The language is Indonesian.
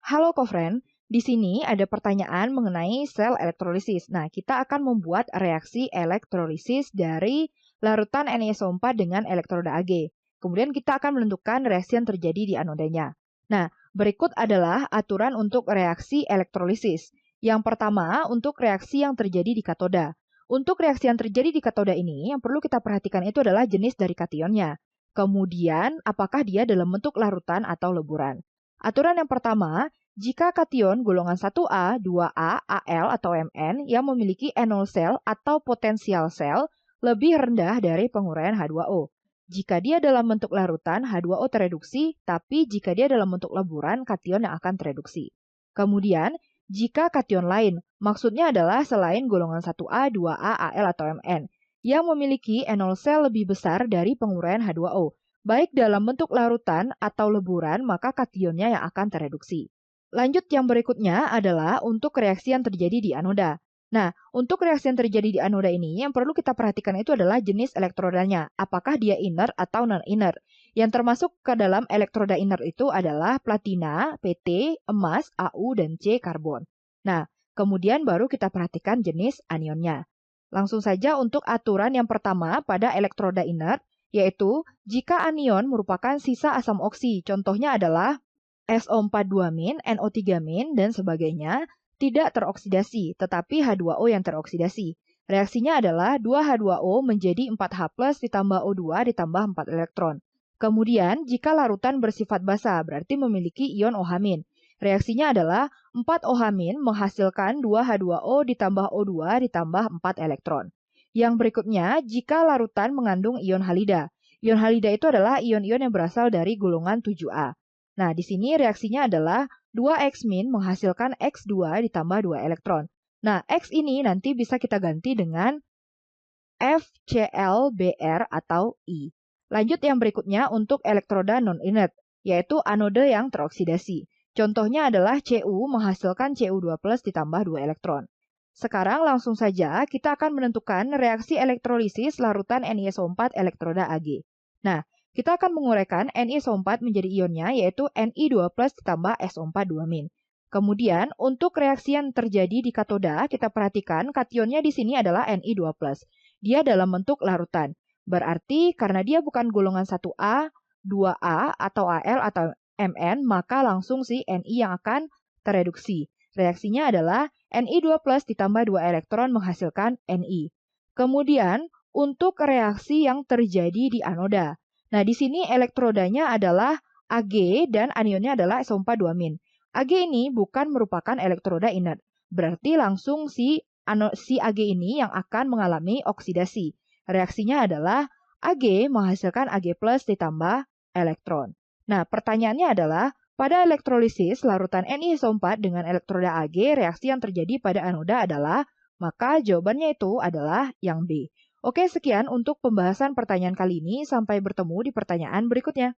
Halo Kofren, di sini ada pertanyaan mengenai sel elektrolisis. Nah, kita akan membuat reaksi elektrolisis dari larutan NiSO4 dengan elektroda Ag. Kemudian kita akan menentukan reaksi yang terjadi di anodanya. Nah, berikut adalah aturan untuk reaksi elektrolisis. Yang pertama, untuk reaksi yang terjadi di katoda. Untuk reaksi yang terjadi di katoda ini, yang perlu kita perhatikan itu adalah jenis dari kationnya. Kemudian, apakah dia dalam bentuk larutan atau leburan. Aturan yang pertama, jika kation golongan 1A, 2A, Al, atau Mn yang memiliki enol sel atau potensial sel lebih rendah dari penguraian H2O. Jika dia dalam bentuk larutan, H2O tereduksi, tapi jika dia dalam bentuk leburan, kation yang akan tereduksi. Kemudian, jika kation lain, maksudnya adalah selain golongan 1A, 2A, Al, atau Mn, yang memiliki enol sel lebih besar dari penguraian H2O, baik dalam bentuk larutan atau leburan, maka kationnya yang akan tereduksi. Lanjut yang berikutnya adalah untuk reaksi yang terjadi di anoda. Nah, untuk reaksi yang terjadi di anoda ini, yang perlu kita perhatikan itu adalah jenis elektrodanya. Apakah dia inert atau non-inert. Yang termasuk ke dalam elektroda inert itu adalah platina, Pt, emas, Au, dan C, karbon. Nah, kemudian baru kita perhatikan jenis anionnya. Langsung saja untuk aturan yang pertama pada elektroda inert, yaitu jika anion merupakan sisa asam oksi, contohnya adalah SO42-, NO3-, dan sebagainya, tidak teroksidasi, tetapi H2O yang teroksidasi. Reaksinya adalah 2H2O menjadi 4H+ ditambah O2 ditambah 4 elektron. Kemudian, jika larutan bersifat basa, berarti memiliki ion OH-. Reaksinya adalah 4OH- menghasilkan 2H2O ditambah O2 ditambah 4 elektron. Yang berikutnya, jika larutan mengandung ion halida. Ion halida itu adalah ion-ion yang berasal dari golongan 7A. Nah, di sini reaksinya adalah 2X- menghasilkan X2 ditambah 2 elektron. Nah, X ini nanti bisa kita ganti dengan FClBr atau I. Lanjut yang berikutnya untuk elektroda non-inert, yaitu anode yang teroksidasi. Contohnya adalah Cu menghasilkan Cu2+ ditambah 2 elektron. Sekarang langsung saja kita akan menentukan reaksi elektrolisis larutan NiSO4 elektroda Ag. Nah, kita akan menguraikan NiSO4 menjadi ionnya yaitu Ni2+ ditambah SO4 2-. Kemudian, untuk reaksi yang terjadi di katoda, kita perhatikan kationnya di sini adalah Ni2+. Dia dalam bentuk larutan. Berarti karena dia bukan golongan 1A, 2A, atau Al, atau Mn, maka langsung si Ni yang akan tereduksi. Reaksinya adalah Ni2+ ditambah 2 elektron menghasilkan Ni. Kemudian, untuk reaksi yang terjadi di anoda. Nah, di sini elektrodanya adalah Ag dan anionnya adalah SO4 2-. Ag ini bukan merupakan elektroda inert. Berarti langsung si Ag ini yang akan mengalami oksidasi. Reaksinya adalah Ag menghasilkan Ag+ ditambah elektron. Nah, pertanyaannya adalah, pada elektrolisis larutan NiSO4 dengan elektroda Ag, reaksi yang terjadi pada anoda adalah, maka jawabannya itu adalah yang B. Oke, sekian untuk pembahasan pertanyaan kali ini. Sampai bertemu di pertanyaan berikutnya.